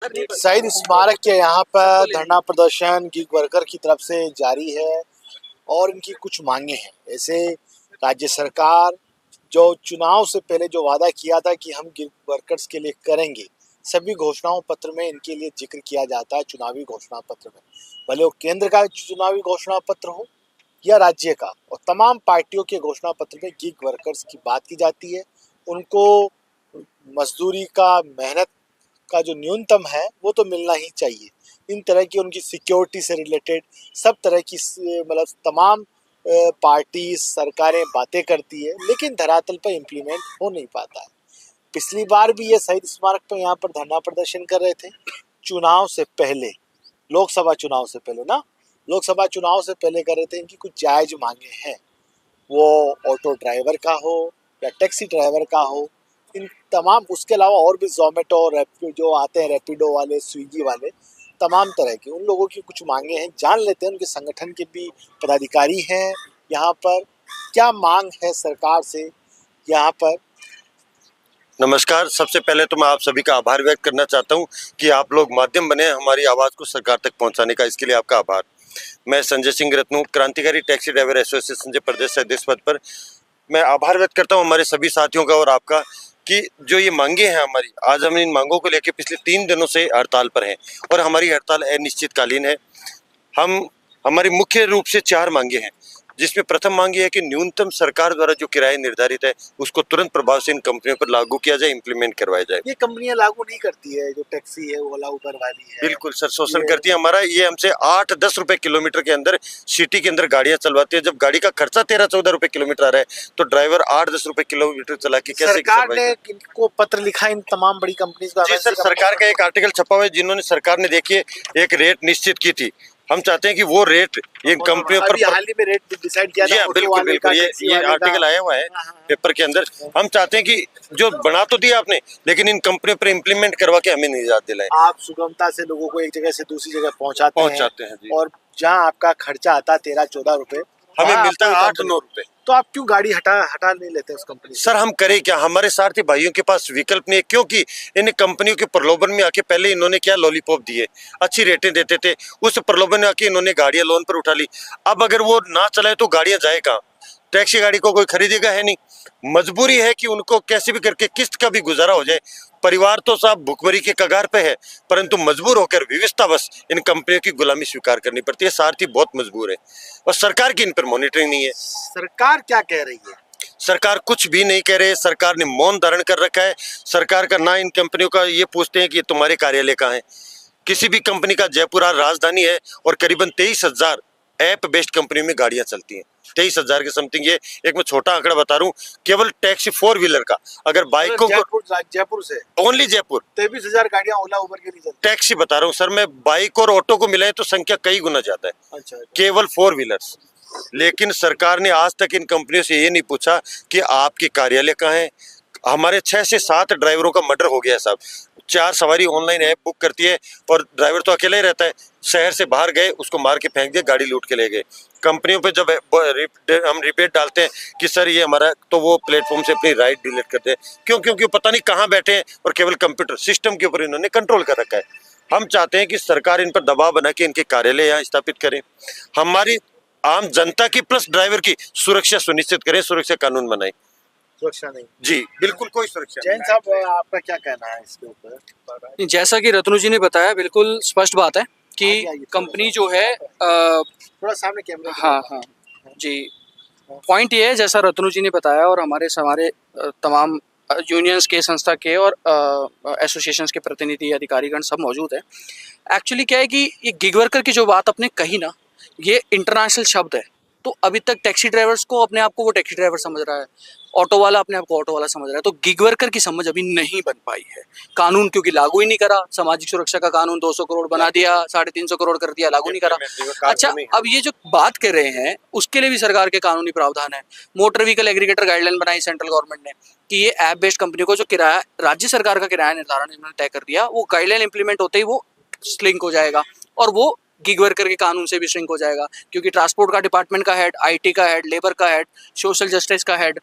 शहीद स्मारक के यहाँ पर धरना प्रदर्शन गिग वर्कर की तरफ से जारी है और इनकी कुछ मांगे हैं। ऐसे राज्य सरकार जो चुनाव से पहले जो वादा किया था कि हम गिग वर्कर्स के लिए करेंगे, सभी घोषणाओं पत्र में इनके लिए जिक्र किया जाता है। चुनावी घोषणा पत्र में, भले वो केंद्र का चुनावी घोषणा पत्र हो या राज्य का, और तमाम पार्टियों के घोषणा पत्र में गिग वर्कर्स की बात की जाती है। उनको मजदूरी का, मेहनत का जो न्यूनतम है वो तो मिलना ही चाहिए। इन तरह की उनकी सिक्योरिटी से रिलेटेड सब तरह की मतलब तमाम पार्टी सरकारें बातें करती है, लेकिन धरातल पर इम्प्लीमेंट हो नहीं पाता है। पिछली बार भी ये शहीद स्मारक पर यहाँ पर धरना प्रदर्शन कर रहे थे चुनाव से पहले, लोकसभा चुनाव से पहले ना, लोकसभा चुनाव से पहले कर रहे थे। इनकी कुछ जायज मांगे हैं, वो ऑटो ड्राइवर का हो या टैक्सी ड्राइवर का हो, इन तमाम, उसके अलावा और भी जोमेटो, जो आते हैं रैपिडो वाले, स्विगी वाले, तमाम तरह के उन लोगों की कुछ मांगे हैं। जान लेते हैं उनके संगठन के भी पदाधिकारी हैं यहाँ पर, क्या मांग है सरकार से यहाँ पर। नमस्कार। सबसे पहले तो मैं आप सभी का आभार व्यक्त करना चाहता हूं कि आप लोग माध्यम बने हमारी आवाज़ को सरकार तक पहुंचाने का, इसके लिए आपका आभार। मैं संजय सिंह रत्नू, क्रांतिकारी टैक्सी ड्राइवर एसोसिएशन के प्रदेश अध्यक्ष पद पर मैं आभार व्यक्त करता हूं हमारे सभी साथियों का और आपका कि जो ये मांगे हैं हमारी, आज हम इन मांगों को लेकर पिछले 3 दिनों से हड़ताल पर हैं और हमारी हड़ताल अनिश्चितकालीन है। हमारी मुख्य रूप से 4 मांगे हैं, जिसमें प्रथम मांग ये है कि न्यूनतम सरकार द्वारा जो किराया निर्धारित है उसको तुरंत प्रभाव से इन कंपनियों पर लागू किया जाए, इंप्लीमेंट करवाया जाए। ये कंपनियां लागू नहीं करती है, जो टैक्सी है, ओला उबर वाली है। बिल्कुल सर, शोषण करती है हमारा। ये हमसे 8-10 रुपए किलोमीटर के अंदर सिटी के अंदर गाड़ियां चलवाती है। जब गाड़ी का खर्चा 13-14 रुपए किलोमीटर आ रहा है तो ड्राइवर 8-10 रुपए किलोमीटर चला के कैसे? सरकार ने इनको पत्र लिखा इन तमाम बड़ी कंपनीज को। जी सर, सरकार का एक आर्टिकल छपा हुआ है जिन्होंने, सरकार ने देखिए एक रेट निश्चित की थी। हम चाहते हैं कि वो रेट इन कंपनियों पर हाल ही में रेट डिसाइड किया था। बिल्कुल बिल्कुल, ये आर्टिकल आया हुआ है पेपर के अंदर। हम चाहते हैं कि जो बना तो दिया आपने, लेकिन इन कंपनियों पर इम्प्लीमेंट करवा के हमें निजात दिलाएं। आप सुगमता से लोगों को एक जगह से दूसरी जगह पहुंचाते हैं जी। और जहां आपका खर्चा आता है 13-14 रुपए, हमें मिलता है 8-9 रुपए। तो आप क्यों गाड़ी हटा नहीं लेते उस कंपनी से? सर हम करें क्या, हमारे सारथी भाइयों के पास विकल्प नहीं है, क्योंकि इन कंपनियों के प्रलोभन में आके पहले इन्होंने क्या लॉलीपॉप दिए, अच्छी रेटें देते थे, उस प्रलोभन में आके इन्होंने गाड़ियां लोन पर उठा ली। अब अगर वो ना चलाए तो गाड़ियां जाए कहाँ? टैक्सी गाड़ी को कोई खरीदेगा है नहीं। मजबूरी है कि उनको कैसे भी करके किस्त का भी गुजारा हो जाए। परिवार तो साहब भुखमरी के कगार पे है, परंतु मजबूर होकर विवशतावश इन कंपनियों की गुलामी स्वीकार करनी पड़ती है। सारथी बहुत मजबूर है और सरकार की इन पर मॉनिटरिंग नहीं है। सरकार क्या कह रही है? सरकार कुछ भी नहीं कह रही है। सरकार ने मौन धारण कर रखा है। सरकार का ना इन कंपनियों का ये पूछते हैं कि तुम्हारे कार्यालय कहाँ है। किसी भी कंपनी का जयपुर राजधानी है और करीबन 23,000 ऐप बेस्ड कंपनी में गाड़ियां चलती हैं, 23,000 के समथिंग। ये एक मैं छोटा आंकड़ा बता रहा हूँ, केवल टैक्सी 4 व्हीलर का, अगर बाइकों को जयपुर से ओनली जयपुर 23,000 गाड़ियां ओला उबर के लिए चलती। टैक्सी बता रहा हूँ सर मैं, बाइक और ऑटो को मिलाए तो संख्या कई गुना ज्यादा है। अच्छा। केवल 4 व्हीलर्स। लेकिन सरकार ने आज तक इन कंपनियों से ये नहीं पूछा कि आपके कार्यालय कहाँ है। हमारे 6 से 7 ड्राइवरों का मर्डर हो गया साहब। 4 सवारी ऑनलाइन ऐप बुक करती है और ड्राइवर तो अकेला ही रहता है। शहर से बाहर गए, उसको मार के फेंक दिया, गाड़ी लूट के ले गए। कंपनियों पे जब हम रिपोर्ट डालते हैं कि सर ये हमारा, तो वो प्लेटफॉर्म से अपनी राइड डिलीट करते हैं। क्यों? क्योंकि पता नहीं कहाँ बैठे हैं और केवल कंप्यूटर सिस्टम के ऊपर इन्होंने कंट्रोल कर रखा है। हम चाहते हैं कि सरकार इन पर दबाव बना के इनके कार्यालय यहाँ स्थापित करें। हमारी आम जनता की प्लस ड्राइवर की सुरक्षा सुनिश्चित करें, सुरक्षा कानून बनाएं। सुरक्षा नहीं जी बिल्कुल, कोई सुरक्षा। जैन साहब, आपका क्या कहना है इसके ऊपर? जैसा कि रत्नू जी ने बताया, बिल्कुल स्पष्ट बात है कि कंपनी जो है थोड़ा सामने कैमरा। हाँ जी, पॉइंट ये है जैसा रत्नू जी ने बताया और हमारे तमाम यूनियंस के, संस्था के और एसोसिएशंस के प्रतिनिधि, अधिकारीगण सब मौजूद है। एक्चुअली क्या है कि ये गिग वर्कर की जो बात आपने कही ना, ये इंटरनेशनल शब्द है। तो अभी तक टैक्सी ड्राइवर्स को अपने आप को वो टैक्सी ड्राइवर समझ रहा है, ऑटो वाला अपने आप को ऑटो वाला समझ रहा है। तो गिग वर्कर की समझ अभी नहीं बन पाई है। कानून क्योंकि लागू ही नहीं करा, सामाजिक सुरक्षा का कानून 200 करोड़ बना दिया, 350 करोड़ कर दिया, लागू नहीं करा। अच्छा, अब ये जो बात कर रहे हैं उसके लिए भी सरकार के कानूनी प्रावधान है। मोटर व्हीकल एग्रीगेटर गाइडलाइन बनाई सेंट्रल गवर्नमेंट ने कि ये ऐप बेस्ड कंपनी को जो किराया, राज्य सरकार का किराया निर्धारण इन्होंने तय कर दिया, वो गाइडलाइन इंप्लीमेंट होते ही वो स्लिंक हो जाएगा और वो गिग वर्कर के कानून से भी श्रिंक हो जाएगा। क्योंकि ट्रांसपोर्ट का डिपार्टमेंट का हेड, आईटी का हेड, लेबर का हेड, सोशल जस्टिस का हेड,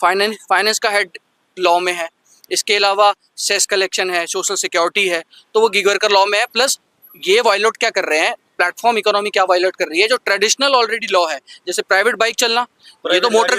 फाइनेंस का हेड लॉ में है। इसके अलावा सेस कलेक्शन है, सोशल सिक्योरिटी है, तो वो गिग वर्कर लॉ में है। प्लस ये वायलेट क्या कर रहे हैं, प्लेटफॉर्म इकोनॉमी क्या वायलेट कर रही है, जो ट्रेडिशनल ऑलरेडी लॉ है, जैसे प्राइवेट बाइक चलना, ये तो मोटर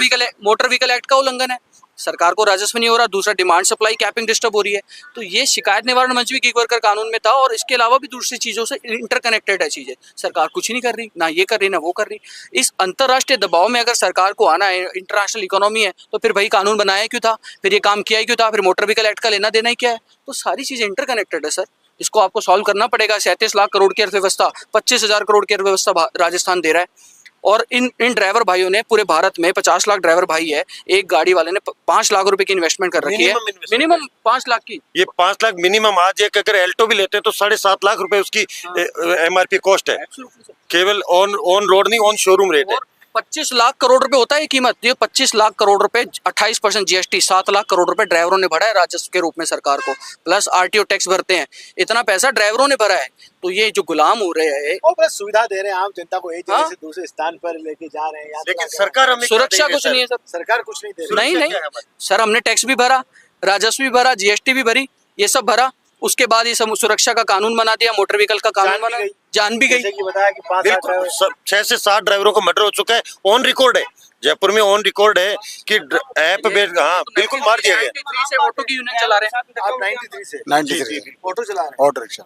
व्हीकल एक्ट का उल्लंघन है, सरकार को राजस्व नहीं हो रहा। दूसरा, डिमांड सप्लाई कैपिंग डिस्टर्ब हो रही है। तो ये शिकायत निवारण मंच भी गिग वर्कर कानून में था, और इसके अलावा भी दूसरी चीजों से इंटरकनेक्टेड है चीजें। सरकार कुछ नहीं कर रही, ना ये कर रही ना वो कर रही। इस अंतरराष्ट्रीय दबाव में अगर सरकार को आना है, इंटरनेशनल इकोनॉमी है, तो फिर भाई कानून बनाया क्यों था, फिर ये काम किया क्यों था, फिर मोटर व्हीकल एक्ट का लेना देना ही क्या है। तो सारी चीजें इंटरकनेक्टेड है सर, इसको आपको सॉल्व करना पड़ेगा। 37 लाख करोड़ की अर्थव्यवस्था, 25,000 करोड़ की अर्थव्यवस्था राजस्थान दे रहा है, और इन ड्राइवर भाइयों ने पूरे भारत में 50 लाख ड्राइवर भाई है, एक गाड़ी वाले ने 5 लाख रुपए की इन्वेस्टमेंट कर रखी है, मिनिमम 5 लाख की। ये 5 लाख मिनिमम। आज एक अगर एल्टो भी लेते हैं तो 7.5 लाख रुपए उसकी MRP कॉस्ट है, केवल ऑन रोड नहीं, ऑन शोरूम रेट है। 25 लाख करोड़ रुपए होता है कीमत। ये 25 लाख करोड़ रुपए, 28% GST, 7 लाख करोड़ रुपए ड्राइवरों ने भरा है राजस्व के रूप में सरकार को, प्लस RTO टैक्स भरते हैं। इतना पैसा ड्राइवरों ने भरा है। तो ये जो गुलाम हो रहे हैं, वो बस सुविधा दे रहे हैं आम जनता को, एक जगह से दूसरे स्थान पर लेके जा रहे हैं, लेकिन सरकार हमें सुरक्षा कुछ नहीं है सर, सरकार कुछ नहीं दे रही। नहीं सर, हमने टैक्स भी भरा, राजस्व भी भरा, GST भी भरी, ये सब भरा। उसके बाद ये सब सुरक्षा का कानून बना दिया, मोटर व्हीकल का कानून बना, जान भी गई। जैसे कि बताया कि 6 से 7 ड्राइवरों का मर्डर हो चुका है, ऑन रिकॉर्ड है, जयपुर में ऑन रिकॉर्ड है कि ऐप बेस्ड, हाँ बिल्कुल मार दिया गया। 93 से ऑटो की यूनियन चला रहे हैं आप 93 से 93 ऑटो चला रहे हैं? ऑटो रिक्शा,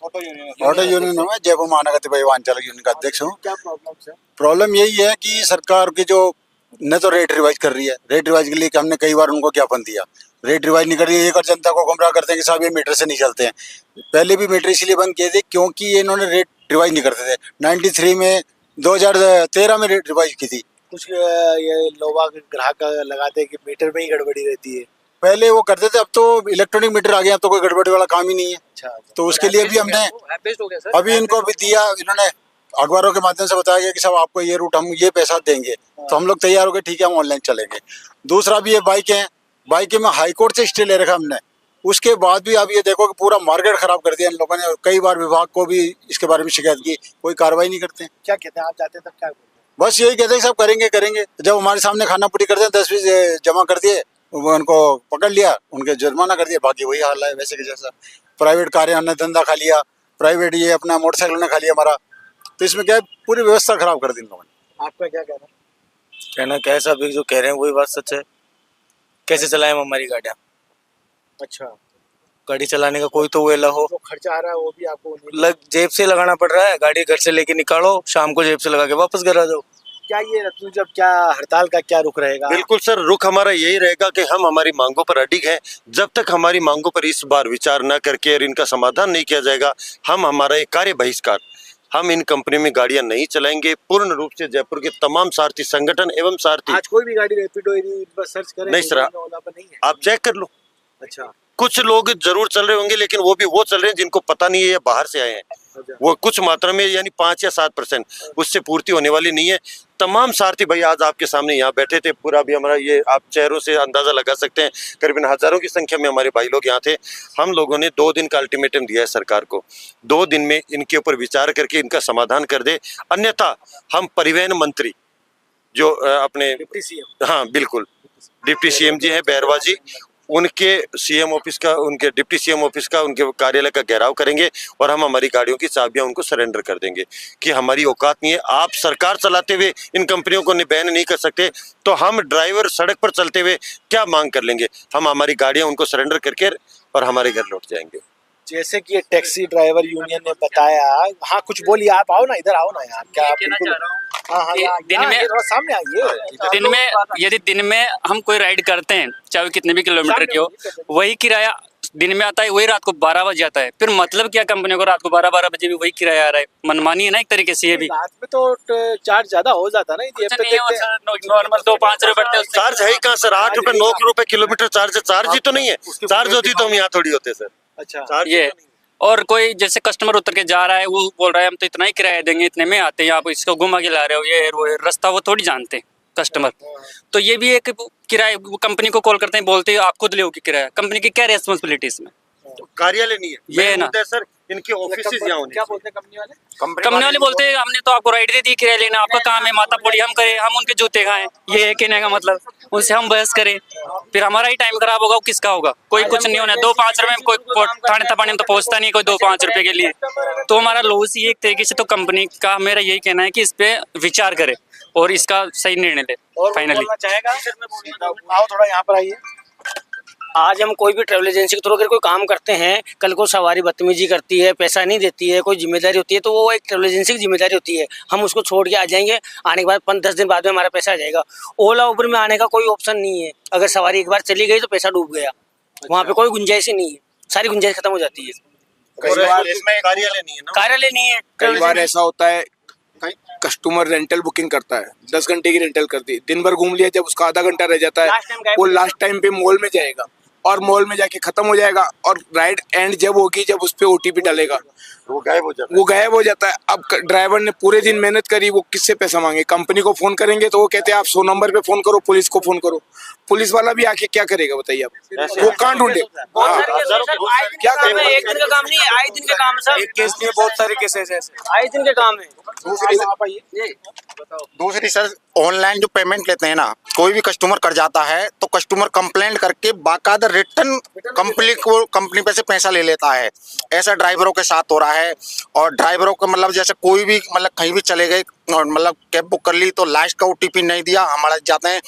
ऑटो यूनियन में जयपुर महानगर परिवहन चालक यूनियन का अध्यक्ष हूँ। क्या प्रॉब्लम है? प्रॉब्लम यही है कि सरकार की जो न तो रेट रिवाइज कर रही है, रेट रिवाइज के लिए कि हमने कई बार उनको ज्ञापन दिया, रेट रिवाइज नहीं कर रही है। एक और जनता को गुमराह करते हैं कि साहब ये मीटर से नहीं चलते हैं। पहले भी मीटर इसलिए बंद किए थे क्योंकि ये इन्होंने रेट रिवाइज नहीं करते थे। 93 में 2013 में रेट रिवाइज की थी। कुछ ये लोग ग्राहक लगाते हैं कि मीटर में ही गड़बड़ी रहती है। पहले वो करते थे, अब तो इलेक्ट्रॉनिक मीटर आ गया, अब तो कोई गड़बड़ी वाला काम ही नहीं है। अच्छा, तो उसके लिए भी हमने अभी इनको भी दिया, इन्होंने अखबारों के माध्यम से बताया गया कि साहब आपको ये रूट हम ये पैसा देंगे, तो हम लोग तैयार हो गए, ठीक है हम ऑनलाइन चलेंगे। दूसरा भी ये बाइकें में हाई कोर्ट से स्टे ले रखा हमने, उसके बाद भी आप ये देखो कि पूरा मार्केट खराब कर दिया इन लोगों ने। कई बार विभाग को भी इसके बारे में शिकायत की, कोई कार्रवाई नहीं करते। क्या कहते हैं आप जाते हैं तब क्या बोलते हैं? बस यही कहते हैं सब करेंगे। जब हमारे सामने खाना पूरी करते हैं 10 जमा कर दिए, उनको पकड़ लिया, उनके जुर्माना कर दिया, बाकी वही हाल है वैसे के जैसा। प्राइवेट कारें ने धंधा खा लिया, प्राइवेट ये अपना मोटरसाइकिल ने खा लिया हमारा, तो इसमें क्या है पूरी व्यवस्था खराब कर दी इन लोगों ने। आपका क्या कहना है? कहना क्या है, सब जो कह रहे हैं वही बात सच है। कैसे चलाएं हम हमारी गाड़ियाँ? अच्छा, गाड़ी चलाने का कोई तो वेला हो, जो खर्चा आ रहा है वो भी आपको लग जेब से लगाना पड़ रहा है। गाड़ी घर से लेके निकालो, शाम को जेब से लगा के वापस घर आ जाओ। क्या ये रत्नू जब क्या हड़ताल का क्या रुख रहेगा? बिल्कुल सर, रुख हमारा यही रहेगा कि हम हमारी मांगों पर अडिग हैं। जब तक हमारी मांगों पर इस बार विचार न करके और इनका समाधान नहीं किया जाएगा, हम हमारा एक कार्य बहिष्कार, हम इन कंपनी में गाड़ियां नहीं चलाएंगे। पूर्ण रूप से जयपुर के तमाम सारथी संगठन एवं सारथी, आज कोई भी गाड़ी रैपिडो बस सर्च करें नहीं सर, आप चेक कर लो। अच्छा, कुछ लोग जरूर चल रहे होंगे, लेकिन वो भी वो चल रहे हैं जिनको पता नहीं है ये बाहर से आए हैं। वो कुछ मात्रा में, यानी 5 या 7%, उससे पूर्ति होने वाली नहीं है। तमाम सारथी भाई आज आपके सामने यहाँ बैठे थे, पूरा भी हमारा ये आप चेहरों से अंदाजा लगा सकते हैं, करीबन हजारों की संख्या में हमारे भाई लोग यहाँ थे। हम लोगों ने 2 दिन का अल्टीमेटम दिया है सरकार को, 2 दिन में इनके ऊपर विचार करके इनका समाधान कर दे, अन्यथा हम परिवहन मंत्री जो अपने डिप्टी सीएम, हाँ बिल्कुल डिप्टी CM जी हैं बैरवा जी, उनके CM ऑफिस का, उनके डिप्टी CM ऑफिस का, उनके कार्यालय का घेराव करेंगे और हम हमारी गाड़ियों की चाबियां उनको सरेंडर कर देंगे कि हमारी औकात नहीं है। आप सरकार चलाते हुए इन कंपनियों को बैन नहीं कर सकते, तो हम ड्राइवर सड़क पर चलते हुए क्या मांग कर लेंगे? हम हमारी गाड़ियां उनको सरेंडर करके और हमारे घर लौट जाएंगे। जैसे कि ये टैक्सी ड्राइवर यूनियन ने बताया, हाँ कुछ बोलिए, आप आओ ना, इधर आओ ना यार, क्या बिल्कुल दिन में सामने आइए। यदि दिन में हम कोई राइड करते हैं, चाहे कितने भी किलोमीटर की हो, वही किराया दिन में आता है, वही रात को 12 बजे आता है। फिर मतलब क्या कंपनियों को रात को 12 बजे भी वही किराया आ रहा है? मनमानी है ना एक तरीके से। ये भी रात में तो चार्ज ज्यादा हो जाता ना, नॉर्मल तो 5 रुपए बढ़ते हैं। चार्ज है ही कहाँ सर? 8 रुपए 9 रुपए किलोमीटर चार्ज है। चार्ज ही तो नहीं है। चार्ज होती तो हम यहाँ थोड़ी होते सर। अच्छा, ये और कोई जैसे कस्टमर उतर के जा रहा है, वो बोल रहा है हम तो इतना ही किराया देंगे, इतने में आते हैं, आप इसको घुमा के ला रहे हो, ये वो रास्ता वो थोड़ी जानते हैं कस्टमर। तो ये भी एक किराया, कंपनी को कॉल करते हैं, बोलते हैं आप खुद ले किराया। कंपनी की क्या रेस्पॉन्सिबिलिटी इसमें? कार्यालय नहीं है। ये है ना। मुद्दा है सर, इनके ऑफिस यहाँ होने क्या चाहिए। बोलते हैं कंपनी वाले? कंपनी वाले बोलते हैं हमने तो आपको राइड दे दी किराया लेना, आपका काम है माता पोड़ी हम करें, हम उनके जूते खाएं, ये है कहने का मतलब। उनसे हम बहस करें, फिर हमारा ही टाइम खराब होगा, किसका होगा? कोई कुछ नहीं होना। 2-5 रुपए में कोई थाने थपाने में तो पहुंचता नहीं कोई 2-5 रुपए के लिए, तो हमारा लॉस ही एक तरीके से। तो कंपनी का मेरा यही कहना है कि इस पे विचार करे और इसका सही निर्णय ले फाइनली। आओ थोड़ा यहाँ पर आइए। आज हम कोई भी ट्रैवल एजेंसी के थ्रू अगर कोई काम करते हैं, कल को सवारी बदतमीजी करती है, पैसा नहीं देती है, कोई जिम्मेदारी होती है, तो वो एक ट्रैवल एजेंसी की जिम्मेदारी होती है। हम उसको छोड़ के आ जाएंगे, आने के बाद 5-10 दिन बाद में हमारा पैसा आ जाएगा। ओला उबर में आने का कोई ऑप्शन नहीं है। अगर सवारी एक बार चली गई तो पैसा डूब गया, वहाँ पे कोई गुंजाइश ही नहीं है, सारी गुंजाइश खत्म हो जाती है। और इसमें कार्यालय नहीं है ना। कार्यालय नहीं है। कई बार ऐसा होता है, कस्टमर रेंटल बुकिंग करता है, 10 घंटे की रेंटल कर दी, दिन भर घूम लिया, जब उसका आधा घंटा रह जाता Last time है गायब वो हो लास्ट टाइम पे मॉल में जाएगा और मॉल में जाके खत्म हो जाएगा, और राइड एंड जब होगी जब उस पे ओटीपी डालेगा वो गायब हो जाता है। वो गायब हो जाता है। अब ड्राइवर ने पूरे दिन मेहनत करी, वो किससे पैसा मांगे? कंपनी को फोन करेंगे तो वो कहते हैं आप 100 नंबर पे फोन करो, पुलिस को फोन करो। पुलिस वाला भी आके क्या करेगा बताइए आप? वो कहाँ ढूंढे? बहुत हाँ, सारे केस हैं सर, आए दिन क्या का काम है, करें? एक दिन का काम नहीं है, आए दिन के काम है सर। एक केस नहीं है, बहुत सारे केसेस हैं ऐसे। आए दिन के काम है। दूसरी सर, ऑनलाइन जो पेमेंट लेते हैं ना, कोई भी कस्टमर कर जाता है तो कस्टमर कंप्लेंट करके बाकायदा रिटर्न कंपनी पे से पैसा ले लेता है। ऐसा ड्राइवरों के साथ हो रहा है। और ड्राइवरों को मतलब जैसे कोई भी मतलब कहीं भी चले गए और मतलब कैब बुक कर ली तो लास्ट का ओटीपी नहीं दिया, हमारे जाते हैं